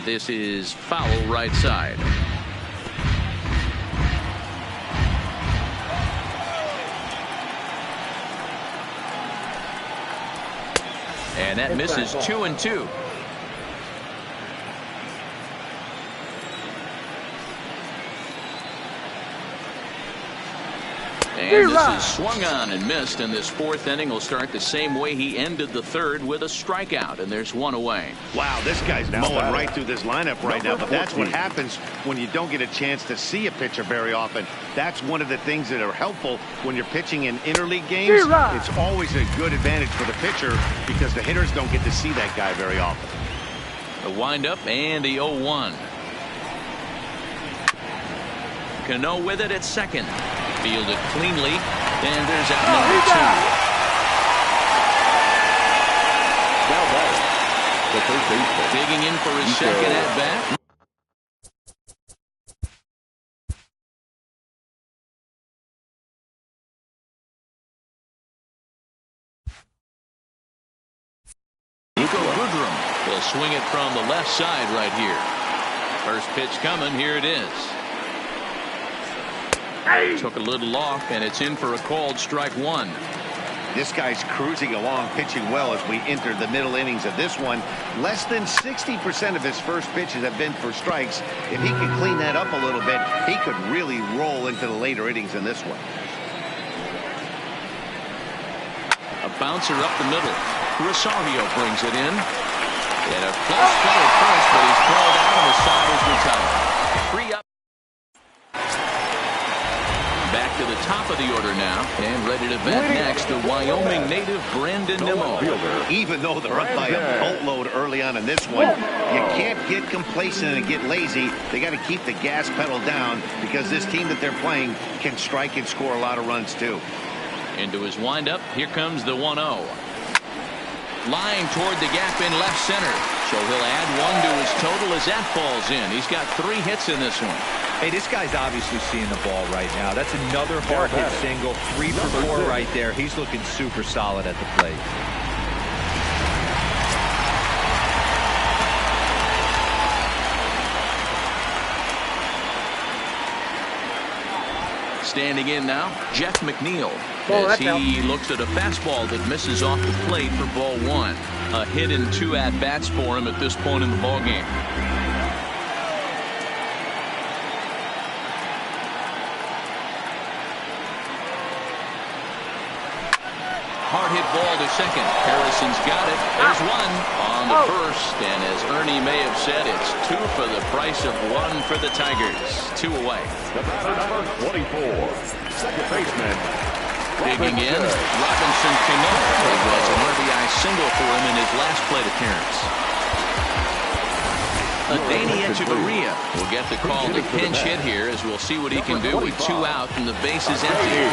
this is foul right side. And that misses 2-2. And this is swung on and missed, and this fourth inning will start the same way he ended the third, with a strikeout, and there's one away. Wow, this guy's mowing right through this lineup right now, but that's what happens when you don't get a chance to see a pitcher very often. That's one of the things that are helpful when you're pitching in interleague games. It's always a good advantage for the pitcher because the hitters don't get to see that guy very often. The windup and the 0-1. Cano with it at second. Fielded cleanly, and there's out number 2. Now batting, the third baseman. Digging in for his second at bat. Nico Goodrum will swing it from the left side right here. First pitch coming. Here it is. Took a little off, and it's in for a called strike one. This guy's cruising along, pitching well as we enter the middle innings of this one. Less than 60% of his first pitches have been for strikes. If he could clean that up a little bit, he could really roll into the later innings in this one. A bouncer up the middle. Rosario brings it in. And a close play at first, but he's called out, and the side is retired. 3 up. Back to the top of the order now, and ready to bat next, the Wyoming native Brandon Nimmo. Even though they're up by a boatload early on in this one, you can't get complacent and get lazy. They got to keep the gas pedal down because this team that they're playing can strike and score a lot of runs too. Into his windup, here comes the 1-0. Lying toward the gap in left center, so he'll add 1 to his total as that falls in. He's got 3 hits in this one. Hey, this guy's obviously seeing the ball right now. That's another hard hit single. 3 for 4 right there. He's looking super solid at the plate. Standing in now, Jeff McNeil, as he looks at a fastball that misses off the plate for ball 1. A hit and 2 at-bats for him at this point in the ballgame. Hard hit ball to second. Harrison's got it. There's 1 on the first, and as Ernie may have said, it's 2 for the price of 1 for the Tigers. 2 away. The batter number 24, second baseman. Digging in, Robinson Cano. It was an RBI single for him in his last plate appearance. Adeiny Echeverria will get the call to pinch hit here, as we'll see what he can do with 2 out and the bases empty.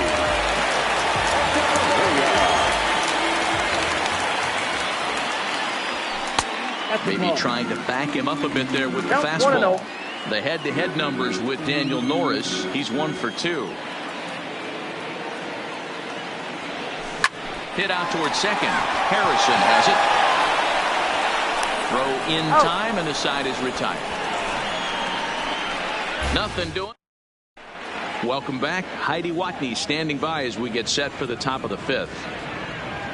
Maybe trying to back him up a bit there with the fastball. The head-to-head numbers with Daniel Norris. He's 1 for 2. Hit out towards second. Harrison has it. Throw in time, and the side is retired. Nothing doing. Welcome back. Heidi Watney standing by as we get set for the top of the 5th.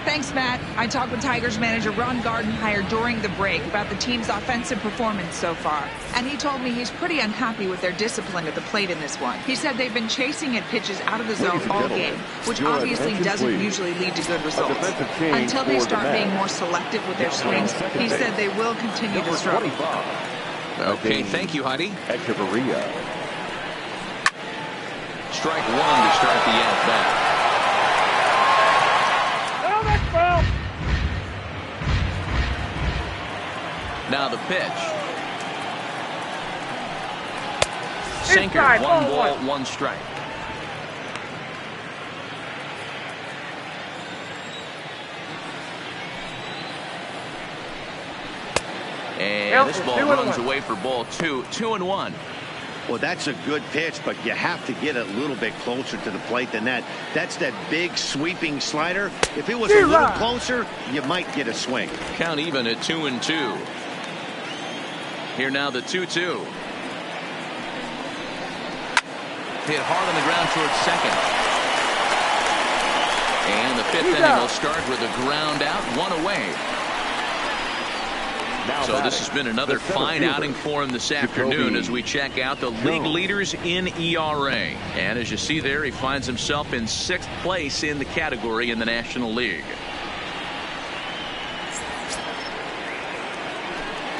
Thanks, Matt. I talked with Tigers manager Ron Gardenhire during the break about the team's offensive performance so far, and he told me he's pretty unhappy with their discipline at the plate in this one. He said they've been chasing at pitches out of the zone all game, which obviously doesn't usually lead to good results. Until they start being more selective with their swings, he said they will continue to struggle. Okay, thank you, Heidi. Echeverria. Strike 1 to start the at-bat. Now the pitch. Sinker, 1 ball, 1 strike. And this ball runs away for ball 2. 2-1. Well, that's a good pitch, but you have to get a little bit closer to the plate than that. That's that big sweeping slider. If it was a little closer, you might get a swing. Count even at 2-2. Here now the 2-2. Hit hard on the ground towards second. And the 5th inning will start with a ground out, 1 away. So this has been another fine outing for him this afternoon as we check out the league leaders in ERA. And as you see there, he finds himself in 6th place in the category in the National League.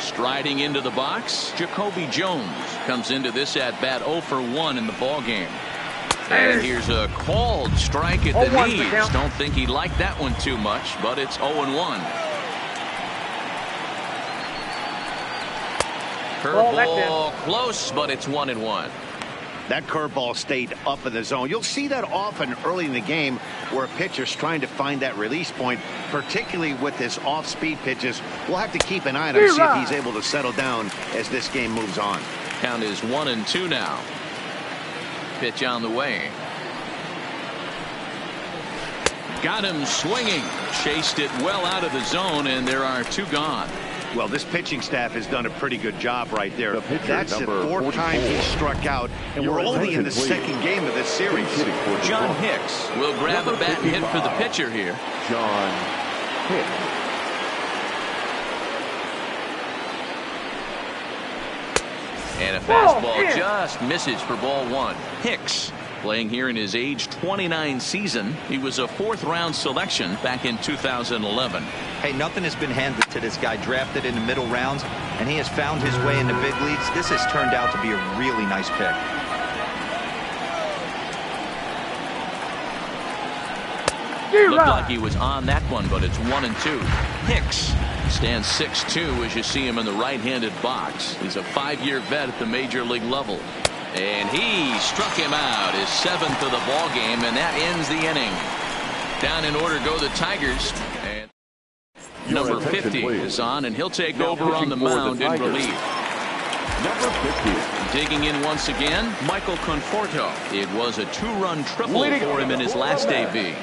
Striding into the box, Jacoby Jones comes into this at bat 0 for 1 in the ball game. And here's a called strike at the knees. Don't think he liked that one too much, but it's 0-1. Curveball close, but it's 1-1. That curveball stayed up in the zone. You'll see that often early in the game where a pitcher's trying to find that release point, particularly with his off-speed pitches. We'll have to keep an eye on him, see if he's able to settle down as this game moves on. Count is 1-2 now. Pitch on the way. Got him swinging. Chased it well out of the zone, and there are 2 gone. Well, this pitching staff has done a pretty good job right there. That's the 4th time he struck out, and we're only in the 2nd game of this series. John Hicks will grab a bat and hit for the pitcher here. John Hicks. And a fastball just misses for ball 1. Hicks playing here in his age 29 season. He was a 4th-round selection back in 2011. Hey, nothing has been handed to this guy. Drafted in the middle rounds, and he has found his way in the big leagues. This has turned out to be a really nice pick. Looked like he was on that one, but it's 1-2. Hicks stands 6'2" as you see him in the right-handed box. He's a 5-year vet at the major league level. And he struck him out, his 7th of the ball game, and that ends the inning. Down in order go the Tigers. And number 50 is on, and he'll take over on the mound in relief. Number 50. Digging in once again, Michael Conforto. It was a 2-run triple for him in his last AB.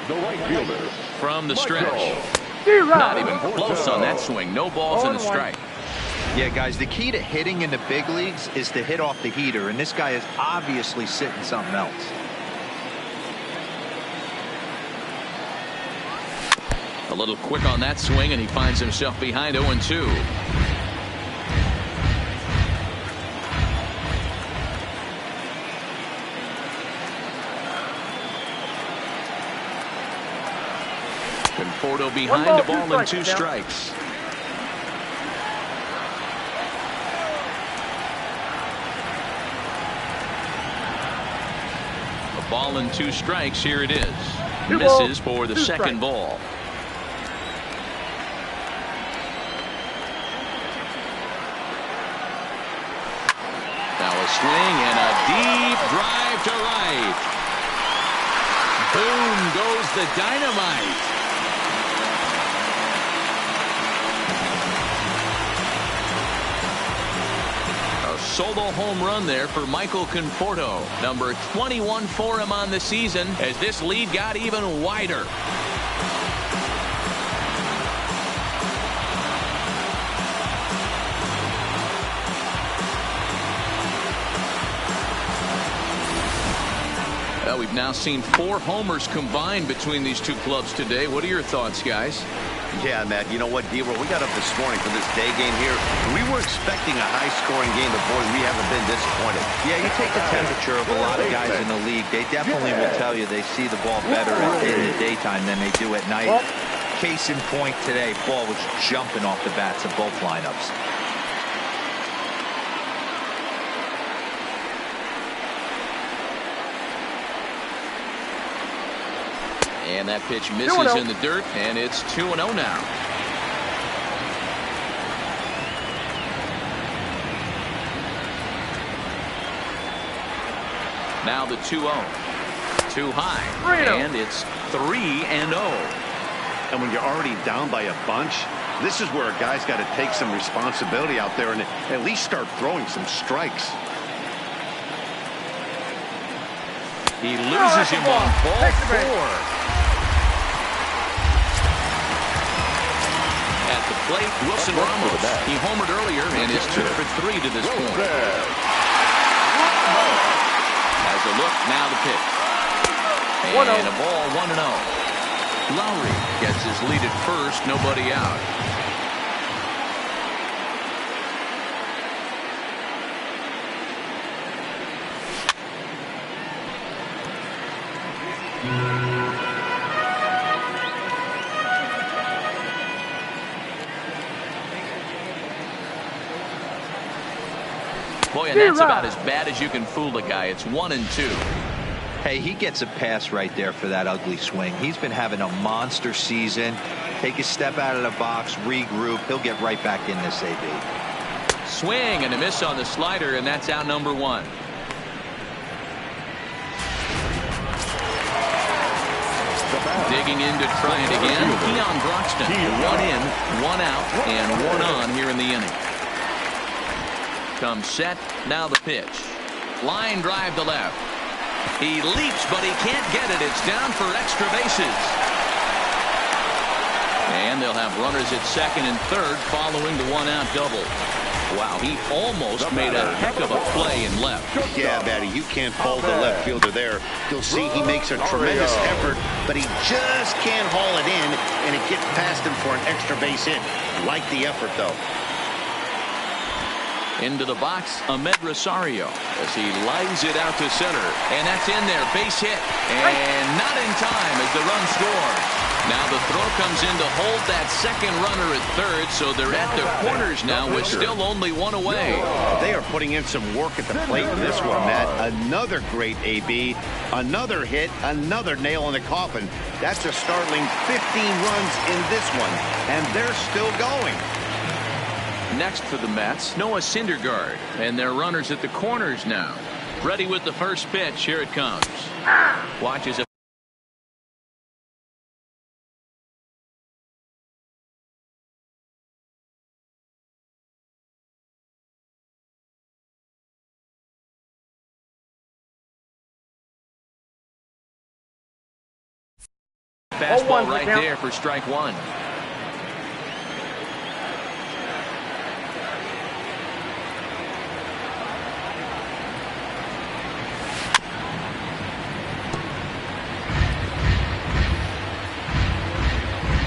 The right fielder. From the stretch. Not even close on that swing. No balls and a strike. Yeah, guys, the key to hitting in the big leagues is to hit off the heater, and this guy is obviously sitting something else. A little quick on that swing, and he finds himself behind 0-2. Conforto behind, a ball and 2 strikes. A ball and 2 strikes. Here it is. Misses for the 2nd ball. Now a swing and a deep drive to right. Boom goes the dynamite. Solo home run there for Michael Conforto. Number 21 for him on the season as this lead got even wider. Well, we've now seen 4 homers combined between these 2 clubs today. What are your thoughts, guys? Yeah, Matt, you know what, D-Roll, we got up this morning for this day game here. We were expecting a high-scoring game, but boy, we haven't been disappointed. Yeah, you take the temperature of a lot of guys in the league. They definitely will tell you they see the ball better in the daytime than they do at night. Case in point today, ball was jumping off the bats of both lineups. And that pitch misses in the dirt, and it's 2-0 now. Now the 2-0. Too high. And it's 3-0. And when you're already down by a bunch, this is where a guy's got to take some responsibility out there and at least start throwing some strikes. He loses him on ball 4. At the plate, Wilson Ramos. He homered earlier and is 2 for 3 to this point. Has a look, now the pitch. And a ball 1-0. Lowry gets his lead at first, nobody out. Boy, and that's about as bad as you can fool a guy. It's 1-2. Hey, he gets a pass right there for that ugly swing. He's been having a monster season. Take a step out of the box, regroup. He'll get right back in this, AB. Swing and a miss on the slider, and that's out number 1. Digging in to try it again. Keon Broxton. 1 in, 1 out, and 1 on here in the inning. Comes set, now the pitch. Line drive to left. He leaps, but he can't get it. It's down for extra bases. And they'll have runners at second and third following the 1-out double. Wow, he almost made a heck of a play in left. Yeah, Batty, you can't fault the left fielder there. You'll see he makes a tremendous effort, but he just can't haul it in, and it gets past him for an extra base hit. Like the effort, though. Into the box, Ahmed Rosario as he lines it out to center. And that's in there, base hit. And not in time as the run scores. Now the throw comes in to hold that second runner at third, so they're at the corners now with still only 1 away. They are putting in some work at the plate in this one, Matt. Another great AB, another hit, another nail in the coffin. That's a startling 15 runs in this one, and they're still going. Next for the Mets, Noah Syndergaard, and their runners at the corners now. Ready with the first pitch. Here it comes. Watches a fastball right there for strike 1.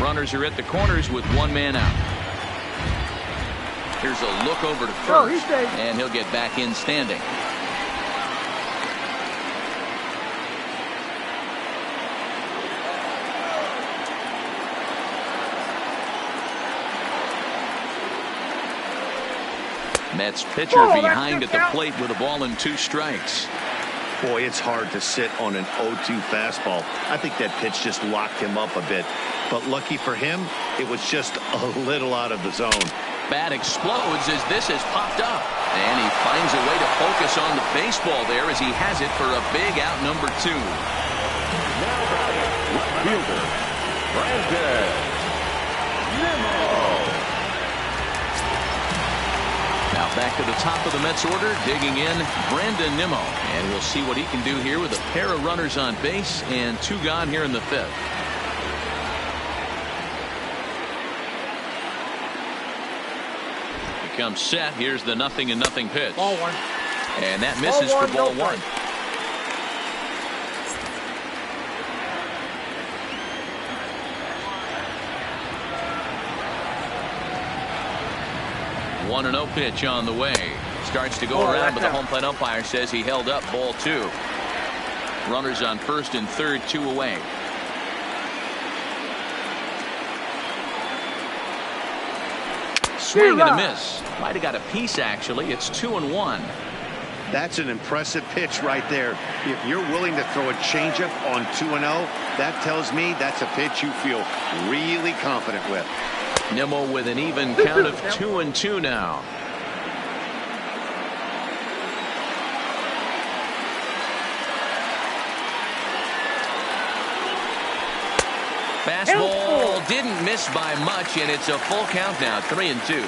Runners are at the corners with 1 man out. Here's a look over to first, and he'll get back in standing. Mets pitcher behind at the plate with a ball and 2 strikes. Boy, it's hard to sit on an 0-2 fastball. I think that pitch just locked him up a bit. But lucky for him, it was just a little out of the zone. Bat explodes as this has popped up. And he finds a way to focus on the baseball there as he has it for a big out number 2. Now batting, left fielder, Brandon Nimmo. Now back to the top of the Mets order, digging in, Brandon Nimmo. And we'll see what he can do here with a pair of runners on base and 2 gone here in the 5th. He comes set. Here's the 0-0 pitch. Ball 1. And that misses for ball 1. One 1-0 pitch on the way. Starts to go around, but the home plate umpire says he held up ball 2. Runners on first and third, 2 away. Swing and a miss. Might have got a piece, actually. It's 2-1. That's an impressive pitch right there. If you're willing to throw a changeup on 2-0, that tells me that's a pitch you feel really confident with. Nimmo with an even count of 2-2 now. Fastball didn't miss by much, and it's a full count now, 3-2.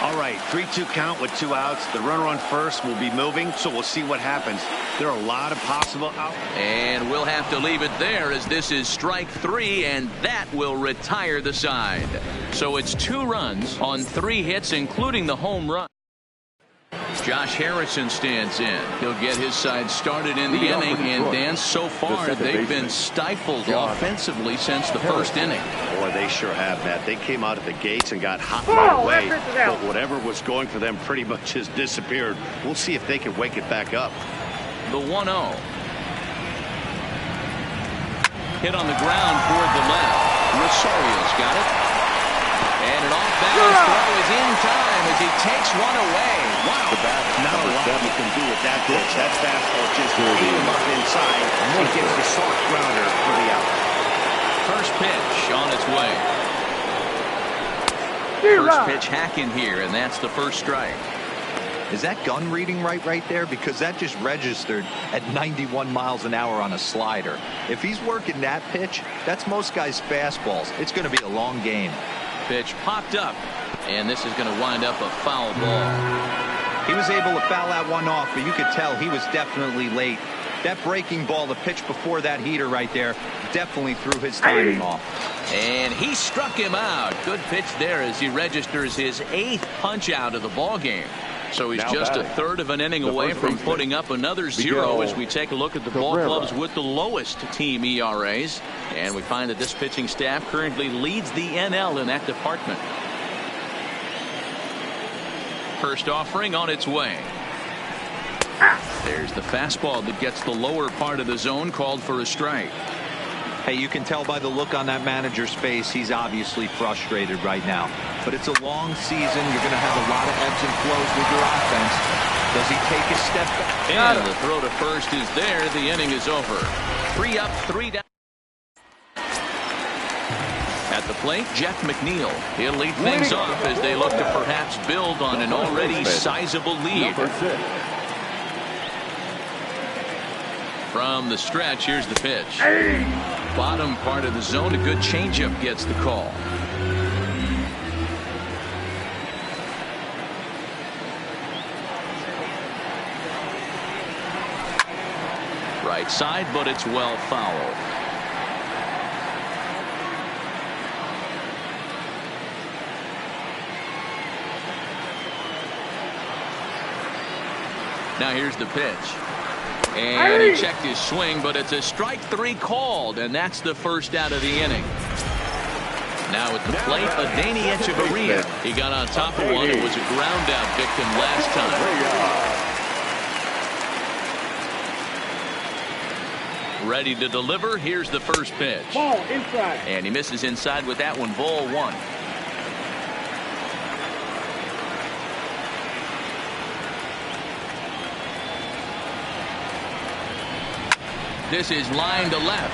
All right, 3-2 count with 2 outs. The runner on first will be moving, so we'll see what happens. There are a lot of possible outs. And we'll have to leave it there as this is strike 3, and that will retire the side. So it's 2 runs on 3 hits, including the home run. Josh Harrison stands in. He'll get his side started in the inning, and Dan, so far they've been stifled offensively since the first inning. Boy, they sure have, Matt. They came out of the gates and got hot right away, but whatever was going for them pretty much has disappeared. We'll see if they can wake it back up. The 1-0. Hit on the ground toward the left. Rosario's got it. And an off-balance throw is in time as he takes one away. Wow. Not a lot you can do with that pitch. That fastball just ate him up inside and gets the soft grounder for the out. First pitch on its way. First pitch hacking here, and that's the first strike. Is that gun reading right there? Because that just registered at 91 miles an hour on a slider. If he's working that pitch, that's most guys' fastballs. It's going to be a long game. Pitch popped up, and this is going to wind up a foul ball. He was able to foul that one off, but you could tell he was definitely late. That breaking ball, the pitch before that heater right there, definitely threw his timing off. And he struck him out. Good pitch there as he registers his 8th punch out of the ball game. So he's just a third of an inning away from putting up another 0 as we take a look at the ball clubs with the lowest team ERAs. And we find that this pitching staff currently leads the NL in that department. First offering on its way. There's the fastball that gets the lower part of the zone, called for a strike. Hey, you can tell by the look on that manager's face, he's obviously frustrated right now. But it's a long season. You're going to have a lot of ebbs and flows with your offense. Does he take a step back? And the throw to first is there. The inning is over. 3 up, 3 down. At the plate, Jeff McNeil. He'll lead things off as they look to perhaps build on an already sizable lead. From the stretch, here's the pitch. Bottom part of the zone, a good changeup gets the call. Right side, but it's well fouled. Now here's the pitch. And he checked his swing, but it's a strike 3 called, and that's the first out of the inning. Now at the plate, Adeiny Echeverria. He got on top of one. It was a ground out victim last time. Ready to deliver. Here's the first pitch. Ball inside. And he misses inside with that one. Ball 1. This is line to left,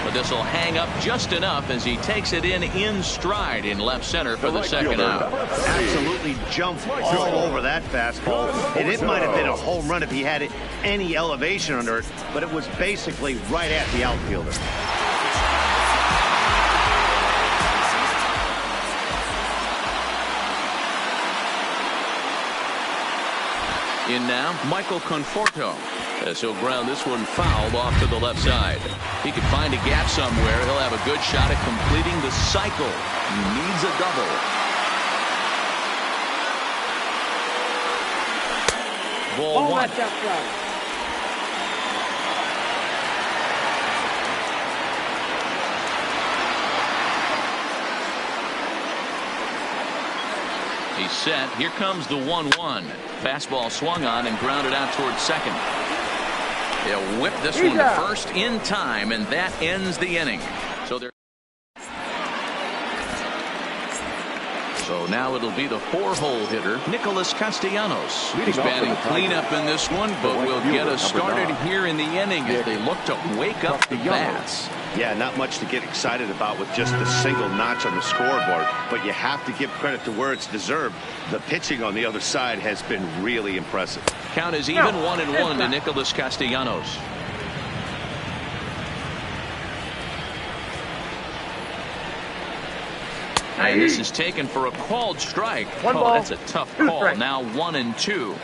but this will hang up just enough as he takes it in stride in left center for the second out. Absolutely jumped all over that fastball, and it might have been a home run if he had any elevation under it, but it was basically right at the outfielder. In now, Michael Conforto, as he'll ground this one foul off to the left side. He can find a gap somewhere. He'll have a good shot at completing the cycle. He needs a double. Ball 1. He's set. Here comes the 1-1. Fastball swung on and grounded out towards second. He'll whip this one to first in time, and that ends the inning. So now it'll be the 4-hole hitter, Nicholas Castellanos. He's batting cleanup in this one, but will get us started here in the inning as they look to wake up the bats. Yeah, not much to get excited about with just the single notch on the scoreboard, but you have to give credit to where it's deserved. The pitching on the other side has been really impressive. Count is even 1-1 to Nicholas Castellanos. And this is taken for a called strike. Oh, that's a tough call. Now 1-2.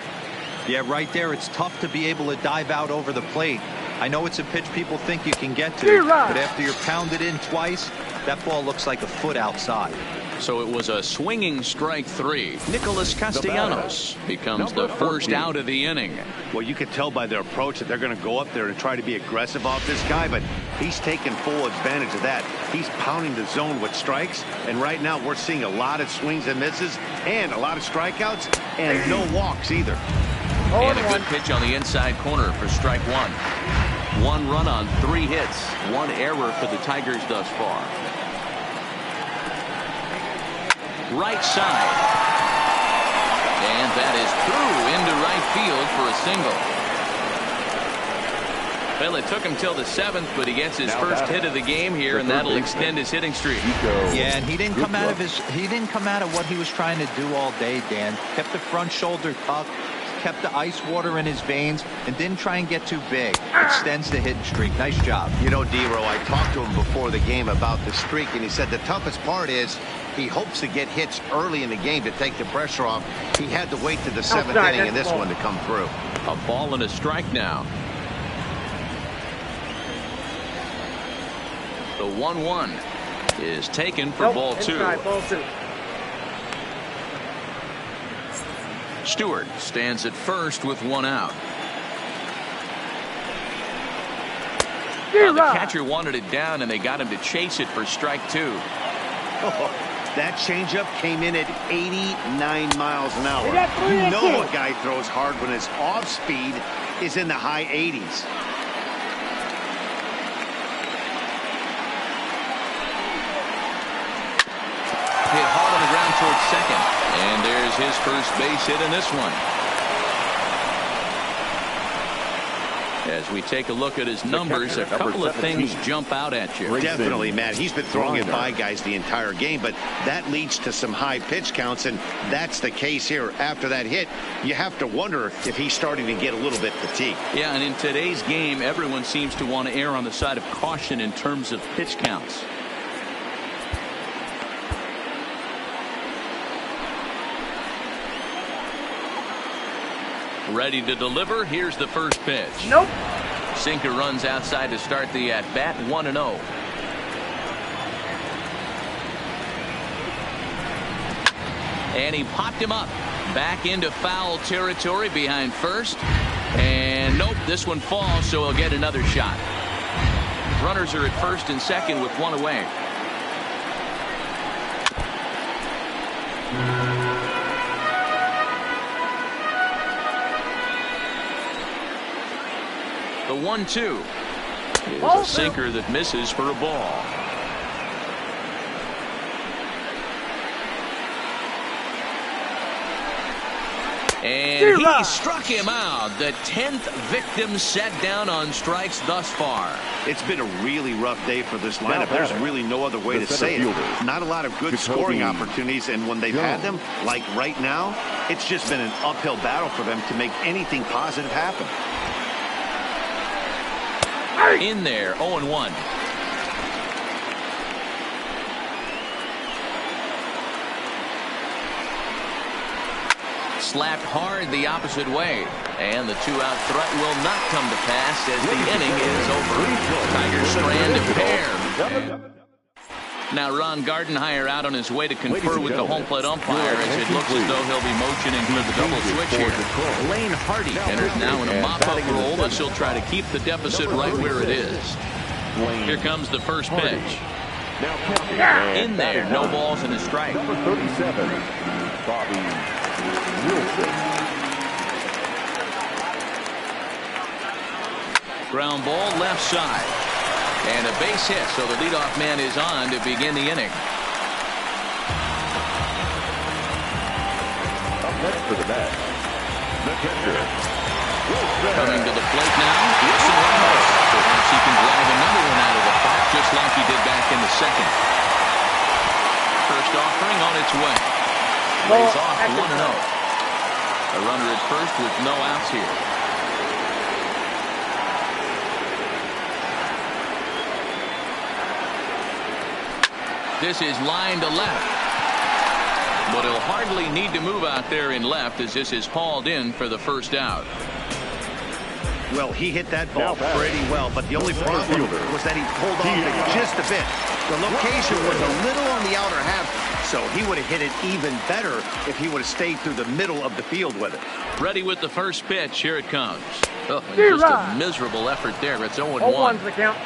Yeah, right there. It's tough to be able to dive out over the plate. I know it's a pitch people think you can get to, but after you're pounded in twice, that ball looks like a foot outside. So it was a swinging strike 3. Nicholas Castellanos becomes the first out of the inning. Well, you can tell by their approach that they're going to go up there and try to be aggressive off this guy, but he's taking full advantage of that. He's pounding the zone with strikes, and right now we're seeing a lot of swings and misses and a lot of strikeouts and no walks either. And a good pitch on the inside corner for strike 1. 1 run on 3 hits. 1 error for the Tigers thus far. Right side. And that is through into right field for a single. Well, it took him till the 7th, but he gets his first hit of the game here, and that'll extend his hitting streak. Yeah, and he didn't come out of what he was trying to do all day, Dan. Kept the front shoulder tucked, kept the ice water in his veins, and didn't try and get too big. Extends the hitting streak. Nice job. You know, D-Row, I talked to him before the game about the streak, and he said the toughest part is he hopes to get hits early in the game to take the pressure off. He had to wait to the 7th inning in this one to come through. A ball and a strike now. The 1-1 is taken for ball 2. Stewart stands at first with 1 out. The catcher wanted it down, and they got him to chase it for strike 2. That changeup came in at 89 miles an hour. You know a guy throws hard when his off speed is in the high 80s. Hit hard on the ground towards second. And there's his first base hit in this one. As we take a look at his numbers, a couple of things jump out at you. Definitely, Matt. He's been throwing it by guys the entire game, but that leads to some high pitch counts, and that's the case here. After that hit, you have to wonder if he's starting to get a little bit fatigued. Yeah, and in today's game, everyone seems to want to err on the side of caution in terms of pitch counts. Ready to deliver. Here's the first pitch. Nope. Sinker runs outside to start the at-bat. 1-0. And he popped him up. Back into foul territory behind first. And nope, this one falls, so he'll get another shot. Runners are at first and second with 1 away. The 1-2 is a sinker that misses for a ball. And he struck him out. The 10th victim set down on strikes thus far. It's been a really rough day for this lineup. There's really no other way to say it. Not a lot of good scoring opportunities, and when they've had them, like right now, it's just been an uphill battle for them to make anything positive happen. In there, 0-1. Slapped hard the opposite way, and the 2-out threat will not come to pass as the inning is over. Tigers strand a pair. Now Ron Gardenhire out on his way to confer with the home plate umpire as it looks as though he'll be motioning for the double switch here. Lane Hardy enters now in a mop-up role as he'll try to keep the deficit right where it is. Here comes the first pitch. In there, no balls and a strike. Number 37, Bobby Wilson. Ground ball left side. And a base hit, so the leadoff man is on to begin the inning. Up next for the bat, the catcher. Coming to the plate now, Wilson Ramos. Perhaps he can drive another one out of the park, just like he did back in the second. First offering on its way. Lays off 1-0. A runner at first with no outs here. This is line to left. But he'll hardly need to move out there in left as this is hauled in for the first out. Well, he hit that ball pretty well, but the only problem was that he pulled off it just a bit. The location was a little on the outer half, so he would have hit it even better if he would have stayed through the middle of the field with it. Ready with the first pitch. Here it comes. Oh, just a miserable effort there. It's 0-1. The count.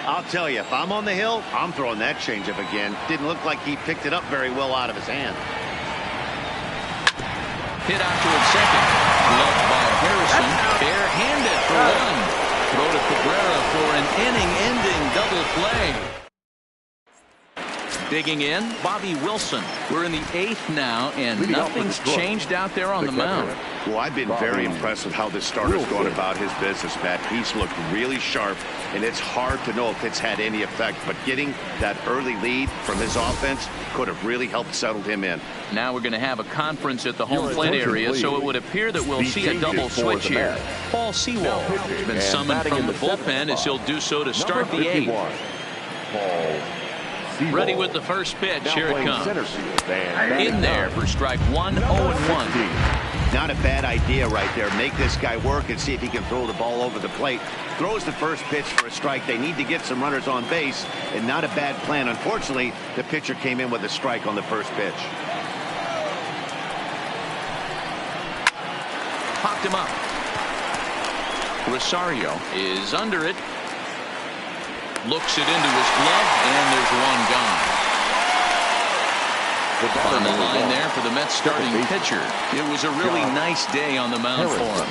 I'll tell you, if I'm on the hill, I'm throwing that changeup again. Didn't look like he picked it up very well out of his hand. Hit out to its second. Gloved by Harrison. Bare-handed for one. Throw to Cabrera for an inning-ending double play. Digging in, Bobby Wilson. We're in the 8th now, and nothing's changed out there on the mound. Well, I've been very impressed with how this starter's going about his business, Matt. He's looked really sharp, and it's hard to know if it's had any effect. But getting that early lead from his offense could have really helped settle him in. Now we're going to have a conference at the home plate area, so it would appear that we'll see a double switch here. Paul Sewald has been summoned from the bullpen as he'll do so to start the 8th. Ready with the first pitch. Here it comes. In there for strike one, 0-1. Not a bad idea right there. Make this guy work and see if he can throw the ball over the plate. Throws the first pitch for a strike. They need to get some runners on base, and not a bad plan. Unfortunately, the pitcher came in with a strike on the first pitch. Popped him up. Rosario is under it. Looks it into his glove, and there's one gone. On the line there for the Mets starting pitcher. It was a really nice day on the mound for him.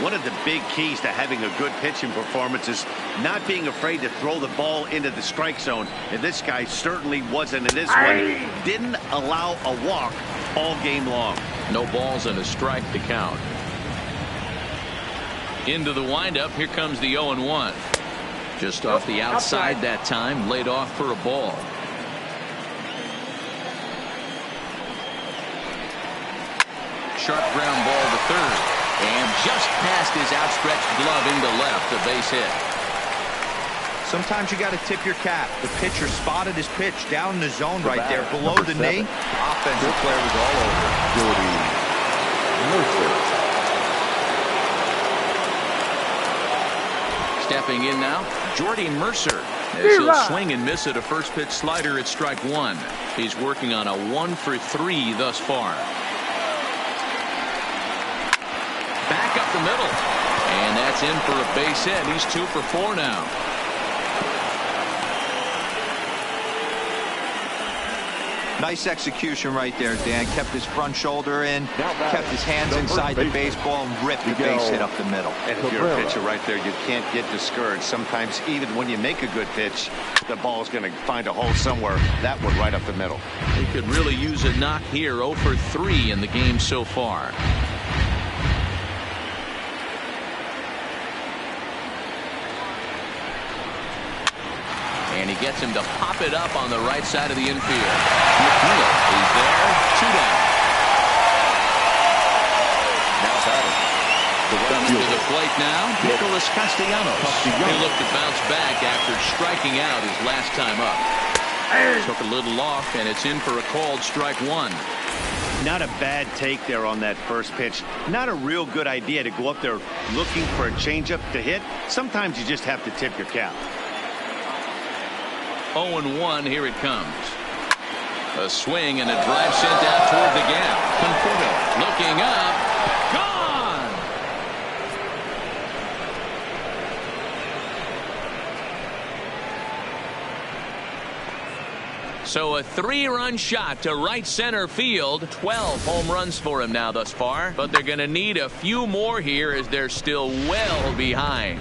One of the big keys to having a good pitching performance is not being afraid to throw the ball into the strike zone. And this guy certainly wasn't in this one. Didn't allow a walk all game long. No balls and a strike to count. Into the windup. Here comes the 0-1. Just off the outside that time, laid off for a ball. Sharp ground ball to third. And just past his outstretched glove into left, a base hit. Sometimes you got to tip your cap. The pitcher spotted his pitch down in the zone right there below the knee. Offensive player was all over. Jordy Mercer. Stepping in now, Jordy Mercer. As he'll swing and miss at a first pitch slider at strike one. He's working on a 1-for-3 thus far. Back up the middle. And that's in for a base hit. He's 2 for 4 now. Nice execution right there, Dan. Kept his front shoulder in, kept his hands inside the baseball, and ripped the base hit up the middle. And if you're a pitcher right there, you can't get discouraged. Sometimes even when you make a good pitch, the ball's going to find a hole somewhere. That one right up the middle. He could really use a knock here. 0 for 3 in the game so far. And he gets him to pop it up on the right side of the infield. McNeil is there. 2 down. Now batting. Comes to the plate now. Nicholas Castellanos. He looked to bounce back after striking out his last time up. Took a little off, and it's in for a called strike one. Not a bad take there on that first pitch. Not a real good idea to go up there looking for a changeup to hit. Sometimes you just have to tip your cap. 0-1, here it comes. A swing and a drive sent out toward the gap. Conforto looking up. Gone! So a 3-run shot to right center field. 12 home runs for him now thus far. But they're going to need a few more here as they're still well behind.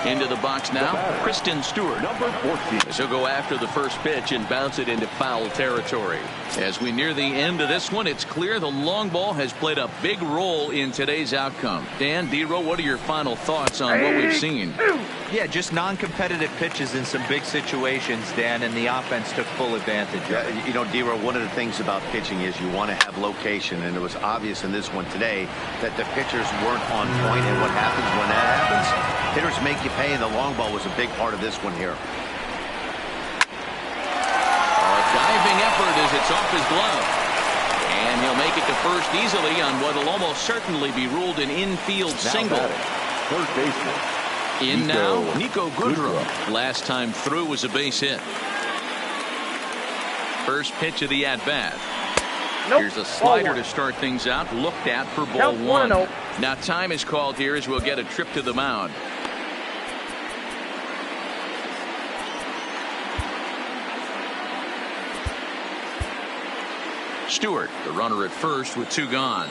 Into the box now, Kristen Stewart. Number 14. He'll go after the first pitch and bounce it into foul territory. As we near the end of this one, it's clear the long ball has played a big role in today's outcome. Dan, D-Row, what are your final thoughts on what we've seen? Yeah, just non-competitive pitches in some big situations, Dan, and the offense took full advantage. You know, D-Row, one of the things about pitching is you want to have location, and it was obvious in this one today that the pitchers weren't on point, and what happens when that happens? Hitters make you pay, and the long ball was a big part of this one here. covered as it's off his glove. And he'll make it to first easily on what will almost certainly be ruled an infield single. Third baseman. In now, Niko Goodrum. Last time through was a base hit. First pitch of the at-bat. Here's a slider to start things out. Looked at for ball one. Now time is called here as we'll get a trip to the mound. Stewart, the runner at first with 2 gone.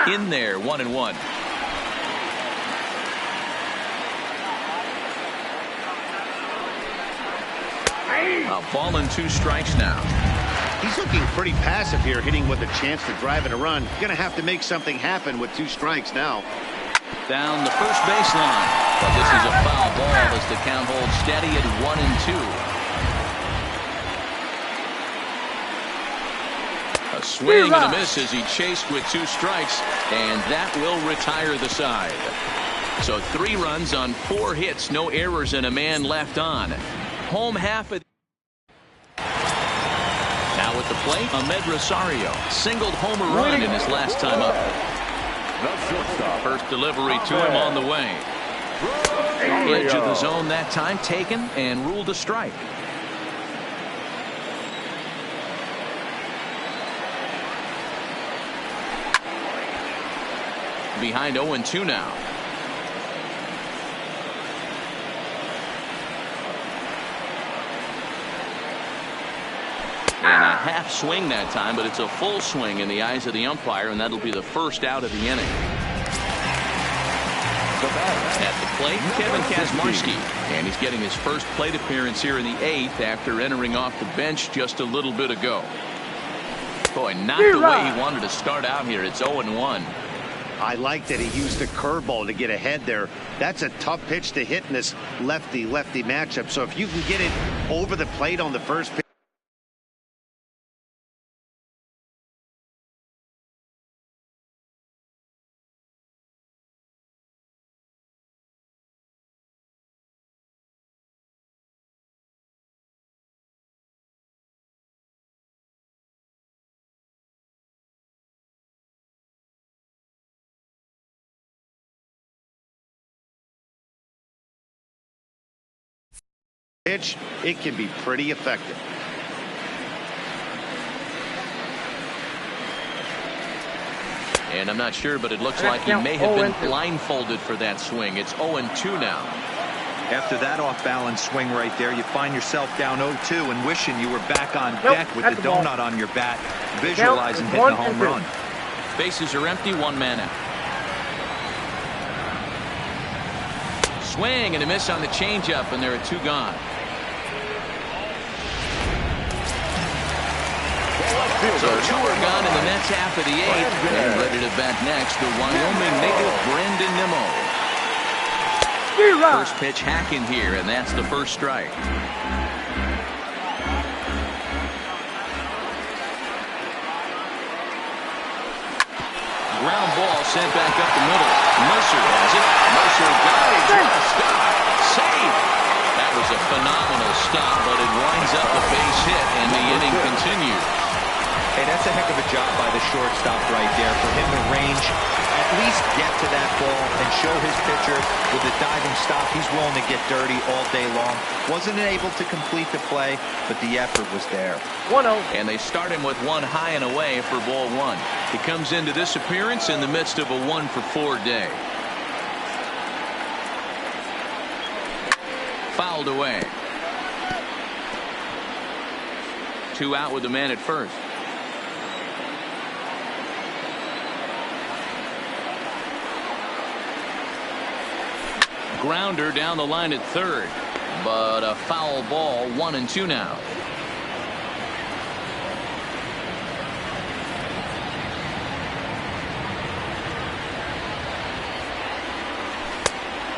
In there, 1-1. A ball and 2 strikes now. He's looking pretty passive here, hitting with a chance to drive in a run. Going to have to make something happen with 2 strikes now. Down the first baseline. But this is a foul ball as the count holds steady at 1-2. A swing and a miss as he chased with 2 strikes, and that will retire the side. So 3 runs on 4 hits, no errors, and a man left on. Home half of. Now at the plate, Ahmed Rosario singled home a run in his last time up. First delivery to him on the way. Edge of the zone that time taken and ruled a strike. Behind 0-2 now. And a half swing that time, but it's a full swing in the eyes of the umpire, and that'll be the first out of the inning. At the plate, Kevin Kazmarski, and he's getting his first plate appearance here in the 8th after entering off the bench just a little bit ago. Boy, not the way he wanted to start out here. It's 0-1. I like that he used the curveball to get ahead there. That's a tough pitch to hit in this lefty-lefty matchup. So if you can get it over the plate on the first pitch. It can be pretty effective. And I'm not sure, but it looks like he may have been blindfolded for that swing. It's 0-2 now. After that off-balance swing right there, you find yourself down 0-2 and wishing you were back on deck with the donut on your bat, visualizing hitting a home run. Bases are empty, 1 man out. Swing and a miss on the changeup, and there are 2 gone. So 2 are gone in the Mets half of the 8th. And ready to bat next, the Wyoming native Brandon Nimmo. First pitch hacking here, and that's the first strike. Ground ball sent back up the middle. Mercer has it. Mercer got it. Stop. Save. That was a phenomenal stop, but it winds up a base hit, and the inning continues. Hey, that's a heck of a job by the shortstop right there. For him to range, at least get to that ball and show his pitcher with the diving stop. He's willing to get dirty all day long. Wasn't able to complete the play, but the effort was there. 1-0. And they start him with 1 high and away for ball 1. He comes into this appearance in the midst of a 1-for-4 day. Fouled away. 2 out with the man at first. Grounder down the line at third, but a foul ball. 1-2 now.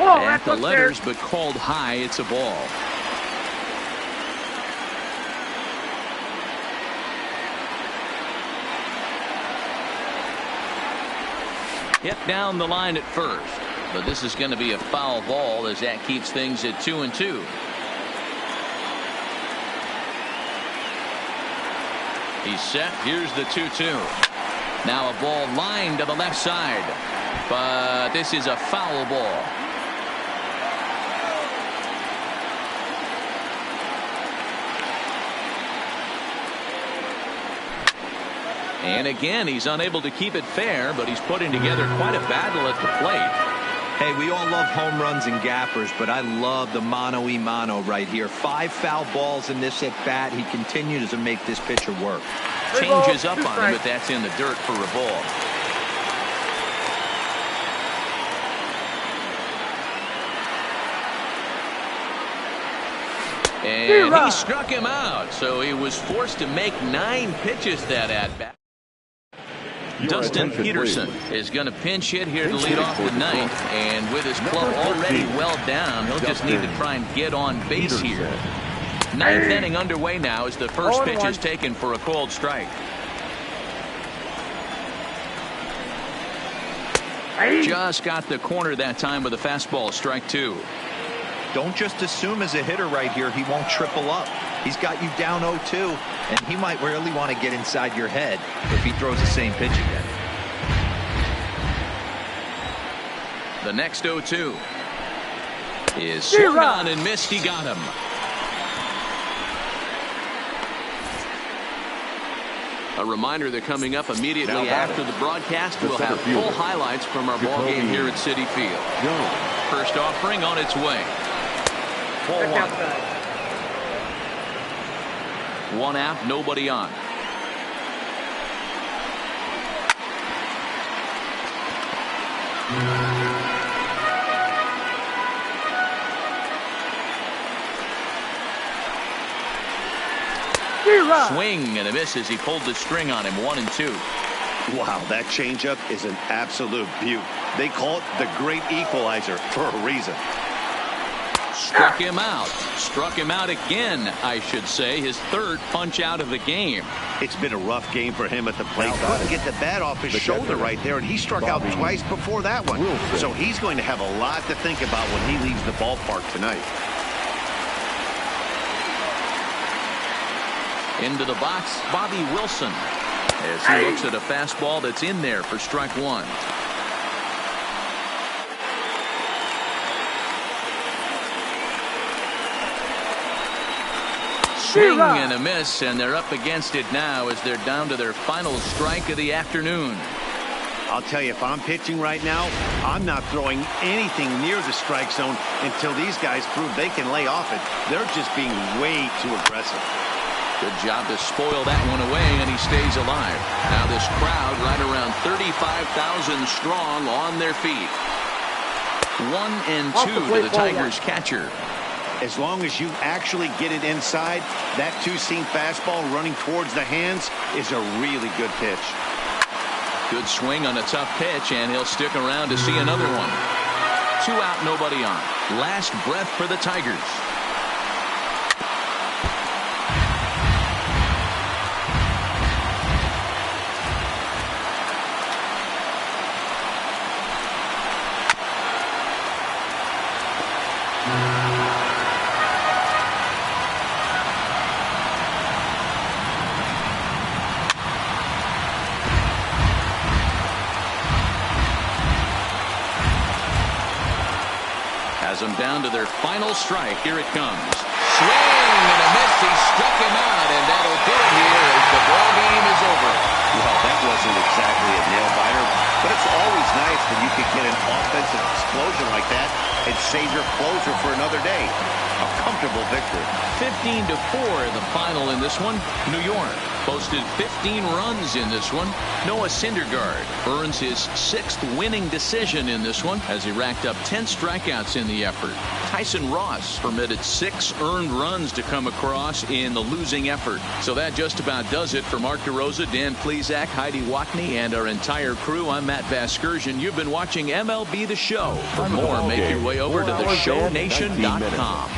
At the letters, but called high. It's a ball. Hit down the line at first, but this is going to be a foul ball as that keeps things at 2-2. He's set. Here's the 2-2. Now a ball lined to the left side, but this is a foul ball. And again, he's unable to keep it fair, but he's putting together quite a battle at the plate. Hey, we all love home runs and gappers, but I love the mano-a-mano right here. 5 foul balls in this at bat. He continues to make this pitcher work. Changes up on him, but that's in the dirt for a ball. And he struck him out, so he was forced to make 9 pitches that at bat. Dustin Peterson is going to pinch hit here to lead off the 9th, and with his club already well down, he'll just need to try and get on base here. 9th inning underway now as the first pitch is taken for a called strike. Just got the corner that time with a fastball, strike 2. Don't just assume as a hitter right here he won't triple up. He's got you down 0-2, and he might really want to get inside your head if he throws the same pitch again. The next 0-2 is swung on and missed. He got him. A reminder that coming up immediately after the broadcast, we'll have full highlights from our ball game here at Citi Field. First offering on its way. 4-1. 1 out, nobody on. Swing and a miss as he pulled the string on him. 1-2. Wow, that changeup is an absolute beaut. They call it the great equalizer for a reason. Struck him out. Struck him out again, I should say. His 3rd punch out of the game. It's been a rough game for him at the plate. Couldn't get the bat off his shoulder right there, and he struck out twice before that one. So he's going to have a lot to think about when he leaves the ballpark tonight. Into the box, Bobby Wilson, as he looks at a fastball that's in there for strike 1. Swing and a miss, and they're up against it now as they're down to their final strike of the afternoon. I'll tell you, if I'm pitching right now, I'm not throwing anything near the strike zone until these guys prove they can lay off it. They're just being way too aggressive. Good job to spoil that one away, and he stays alive. Now this crowd right around 35,000 strong on their feet. 1-2 to the Tigers catcher. As long as you actually get it inside, that 2-seam fastball running towards the hands is a really good pitch. Good swing on a tough pitch, and he'll stick around to see another one. 2 out, nobody on. Last breath for the Tigers. Them down to their final strike. Here it comes. Swing and a miss. He struck him out, and that'll do it here as the ball game is over. Well, that wasn't exactly a nail-biter, but it's always nice when you can get an offensive explosion like that and save your closer for another day. A comfortable victory. 15-4 the final in this one. New York posted 15 runs in this one. Noah Syndergaard earns his 6th winning decision in this one as he racked up 10 strikeouts in the effort. Tyson Ross permitted 6 earned runs to come across in the losing effort. So that just about does it for Mark DeRosa, Dan Plesac, Heidi Watney, and our entire crew. I'm Matt Vasgersian. You've been watching MLB The Show. For more, make your way over to theshownation.com.